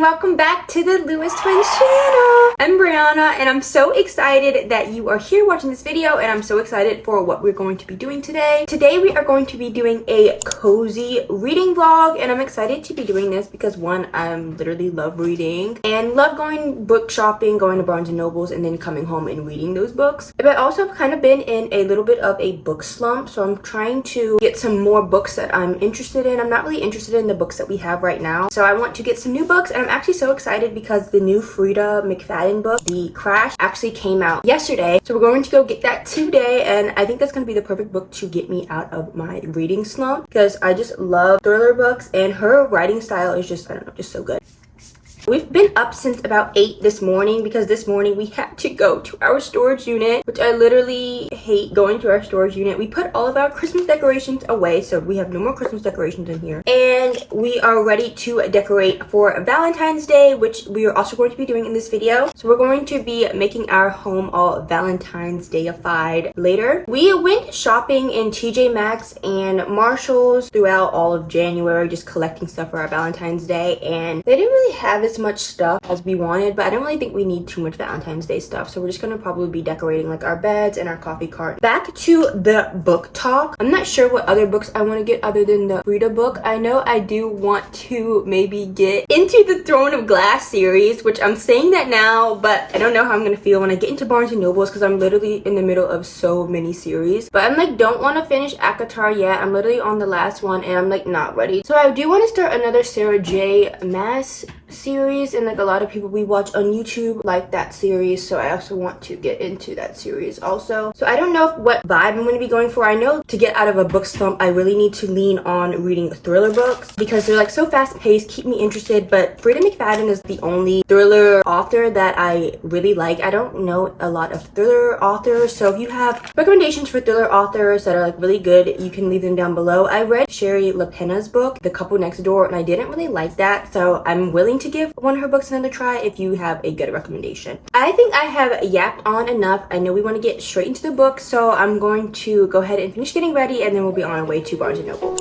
welcome back to the Lewis Twins channel. I'm Brianna and I'm so excited that you are here watching this video, and I'm so excited for what we're going to be doing today. Today we are going to be doing a cozy reading vlog, and I'm excited to be doing this because one, I literally love reading and love going book shopping, going to Barnes and Nobles and then coming home and reading those books. But I also have kind of been in a little bit of a book slump, so I'm trying to get some more books that I'm interested in. I'm not really interested in the books that we have right now, so I want to get some new books. And I'm actually so excited because the new Frida McFadden book, The Crash, actually came out yesterday, so we're going to go get that today. And I think that's going to be the perfect book to get me out of my reading slump because I just love thriller books, and her writing style is just, I don't know, just so good. We've been up since about 8 this morning because this morning we had to go to our storage unit, which I literally hate going to our storage unit. We put all of our Christmas decorations away, so we have no more Christmas decorations in here. And we are ready to decorate for Valentine's Day, which we are also going to be doing in this video. So we're going to be making our home all Valentine's Day-ified later. We went shopping in TJ Maxx and Marshalls throughout all of January, just collecting stuff for our Valentine's Day, and they didn't really have as much stuff as we wanted, but I don't really think we need too much Valentine's Day stuff, so we're just gonna probably be decorating like our beds and our coffee cart. Back to the book talk. I'm not sure what other books I want to get other than the Frida book. I know I do want to maybe get into the Throne of Glass series, which I'm saying that now, but I don't know how I'm gonna feel when I get into Barnes and Nobles because I'm literally in the middle of so many series. But I'm like, don't want to finish ACOTAR yet. I'm literally on the last one and I'm like not ready. So I do want to start another Sarah J Maas series, and like a lot of people we watch on YouTube like that series, so I also want to get into that series also. So I don't know what vibe I'm going to be going for. I know to get out of a book slump I really need to lean on reading thriller books because they're like so fast paced, keep me interested. But Brit and McFadden is the only thriller author that I really like. I don't know a lot of thriller authors, so if you have recommendations for thriller authors that are like really good, you can leave them down below. I read Sherry LaPena's book, The Couple Next Door, and I didn't really like that, so I'm willing to give one of her books another try if you have a good recommendation. I think I have yapped on enough. I know we want to get straight into the book, so I'm going to go ahead and finish getting ready, and then we'll be on our way to Barnes & Noble.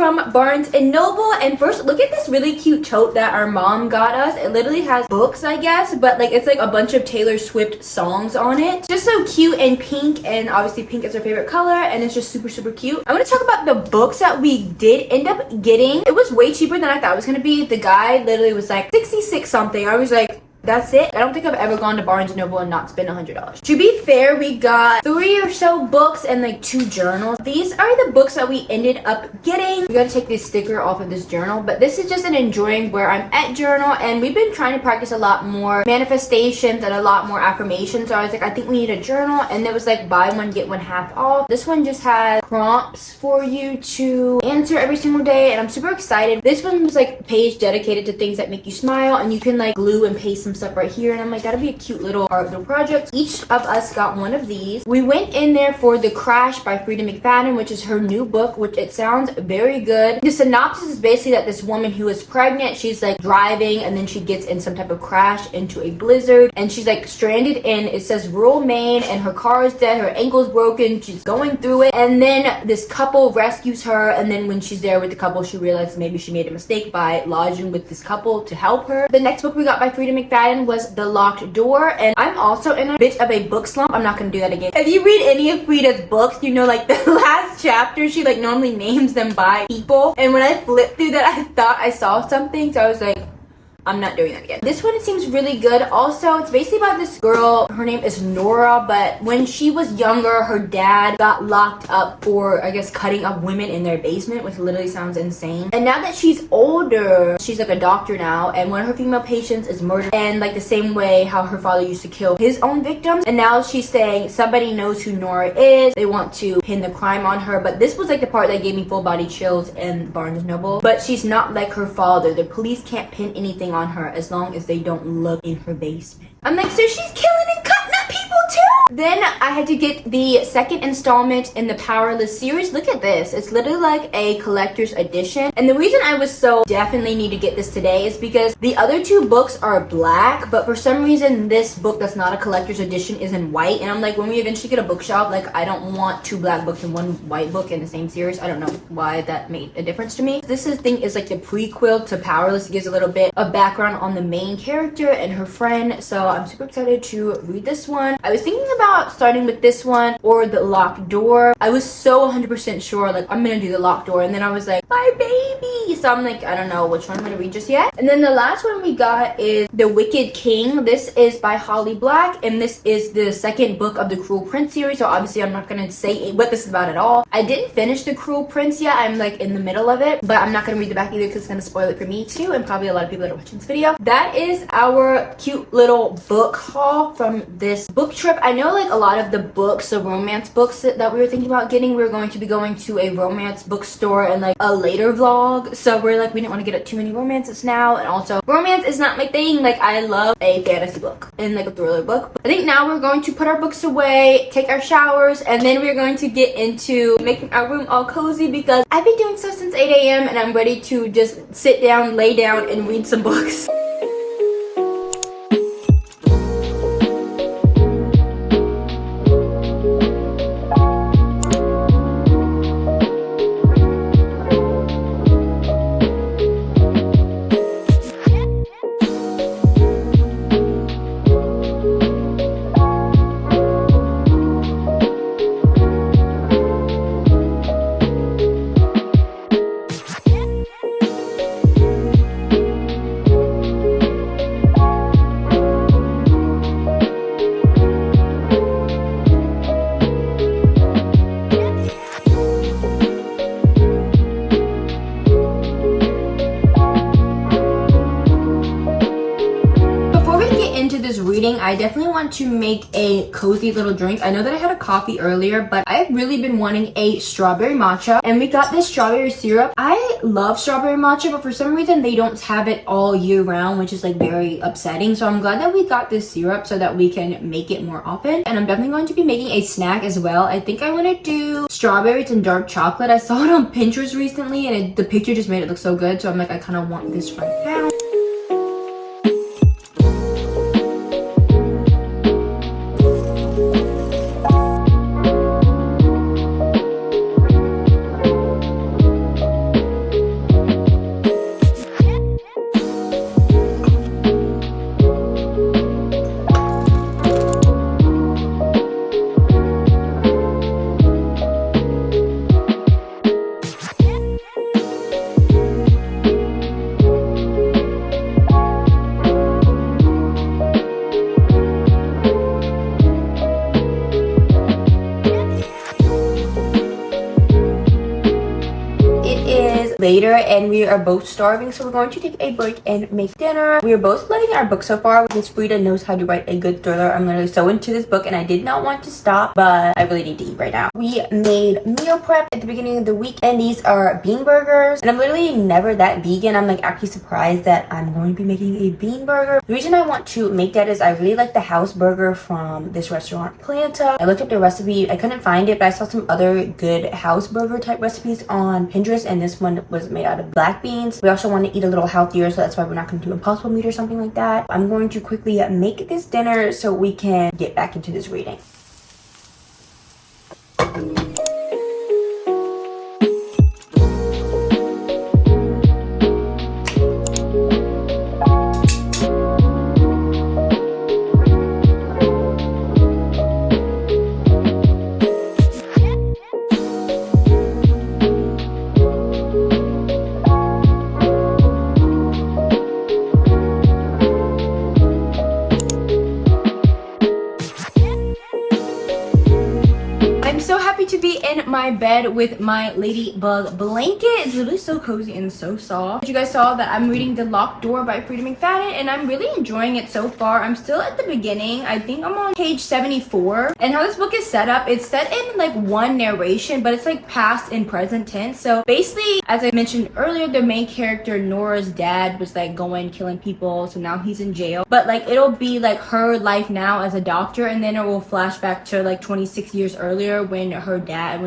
from Barnes and Noble. And first, look at this really cute tote that our mom got us. It literally has books, I guess, but like it's like a bunch of Taylor Swift songs on it. Just so cute and pink, and obviously pink is our favorite color, and it's just super, super cute. I want to talk about the books that we did end up getting. It was way cheaper than I thought it was gonna be. The guy literally was like 66 something. I was like, that's it. I don't think I've ever gone to Barnes & Noble and not spent $100. To be fair, we got 3 or so books and like 2 journals. These are the books that we ended up getting. We gotta take this sticker off of this journal, but this is just an enjoying where I'm at journal, and we've been trying to practice a lot more manifestations and a lot more affirmations. So I was like, I think we need a journal, and it was like buy one get one half off. This one just has prompts for you to answer every single day, and I'm super excited. This one was like a page dedicated to things that make you smile, and you can like glue and paste some stuff right here, and I'm like, that'll be a cute little art little project. Each of us got one of these. We went in there for The Crash by Frida McFadden, which is her new book, which it sounds very good. The synopsis is basically that this woman who is pregnant, she's like driving, and then she gets in some type of crash into a blizzard, and she's like stranded in, it says rural Maine, and her car is dead, her ankle's broken, she's going through it, and then this couple rescues her, and then when she's there with the couple, she realizes maybe she made a mistake by lodging with this couple to help her. The next book we got by Frida McFadden was The Locked Door, and I'm also in a bit of a book slump. I'm not gonna do that again. If you read any of Frida's books, you know like the last chapter, she like normally names them by people, and when I flipped through that, I thought I saw something, so I was like, I'm not doing that again. This one seems really good. Also, it's basically about this girl. Her name is Nora, but when she was younger, her dad got locked up for, I guess, cutting up women in their basement, which literally sounds insane. And now that she's older, she's like a doctor now, and one of her female patients is murdered. And like the same way how her father used to kill his own victims. And now she's saying somebody knows who Nora is. They want to pin the crime on her. But this was like the part that gave me full body chills in Barnes & Noble. But she's not like her father. The police can't pin anything on her as long as they don't look in her basement. I'm like, so she's killing and cutting up people too? Then I had to get the second installment in the Powerless series. Look at this. It's literally like a collector's edition. And the reason I was so definitely need to get this today is because the other 2 books are black, but for some reason this book that's not a collector's edition is in white. And I'm like, when we eventually get a bookshop, like I don't want 2 black books and 1 white book in the same series. I don't know why that made a difference to me. This thing is like the prequel to Powerless. It gives a little bit of background on the main character and her friend. So I'm super excited to read this one. I was thinking about starting with this one or The Locked Door. I was so 100% sure like I'm gonna do The Locked Door, and then I was like, my baby. So I'm like, I don't know which one I'm gonna read just yet. And then the last one we got is The Wicked King. This is by Holly Black, and this is the second book of the Cruel Prince series. So obviously I'm not gonna say what this is about at all. I didn't finish The Cruel Prince yet. I'm like in the middle of it, but I'm not gonna read the back either because it's gonna spoil it for me too, and probably a lot of people that are watching this video. That is our cute little book haul from this book trip. I know like a lot of the books, the romance books that we were thinking about getting, we were going to be going to a romance bookstore and like a later vlog. So we're like, we didn't want to get too many romances now, and also romance is not my thing. Like I love a fantasy book and like a thriller book. But I think now we're going to put our books away, take our showers, and then we're going to get into making our room all cozy because I've been doing so since 8 a.m. and I'm ready to just sit down, lay down, and read some books. I definitely want to make a cozy little drink. I know that I had a coffee earlier, but I've really been wanting a strawberry matcha, and we got this strawberry syrup. I love strawberry matcha, but for some reason they don't have it all year round, which is like very upsetting. So I'm glad that we got this syrup so that we can make it more often. And I'm definitely going to be making a snack as well. I think I want to do strawberries and dark chocolate. I saw it on Pinterest recently, and the picture just made it look so good. So I'm like, I kind of want this right now. later and we are both starving, so we're going to take a break and make dinner. We are both loving our book so far. Miss Frida knows how to write a good thriller. I'm literally so into this book and I did not want to stop, but I really need to eat right now. We made meal prep at the beginning of the week and these are bean burgers, and I'm literally never that vegan. I'm like actually surprised that I'm going to be making a bean burger. The reason I want to make that is I really like the house burger from this restaurant Planta. I looked up the recipe, I couldn't find it, but I saw some other good house burger type recipes on Pinterest, and this one was made out of black beans. We also want to eat a little healthier, so that's why we're not going to do impossible meat or something like that. I'm going to quickly make this dinner so we can get back into this reading. To be in my bed with my ladybug blanket. It's literally so cozy and so soft. You guys saw that I'm reading The Locked Door by Frida McFadden and I'm really enjoying it so far. I'm still at the beginning. I think I'm on page 74. And how this book is set up, it's set in like one narration, but it's like past and present tense. So basically, as I mentioned earlier, the main character Nora's dad was like going killing people, so now he's in jail. But like it'll be like her life now as a doctor, and then it will flash back to like 26 years earlier when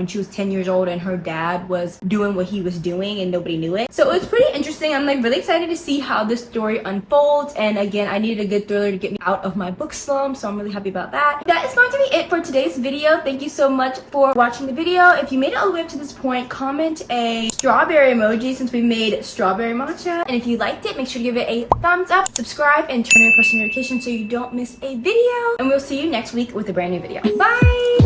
she was 10 years old and her dad was doing what he was doing and nobody knew it. So it was pretty interesting. I'm like really excited to see how this story unfolds, and again, I needed a good thriller to get me out of my book slump, so I'm really happy about that. That is going to be it for today's video. Thank you so much for watching the video. If you made it all the way up to this point, comment a strawberry emoji since we made strawberry matcha, and if you liked it, make sure to give it a thumbs up, subscribe, and turn on your post notifications so you don't miss a video, and we'll see you next week with a brand new video. Bye.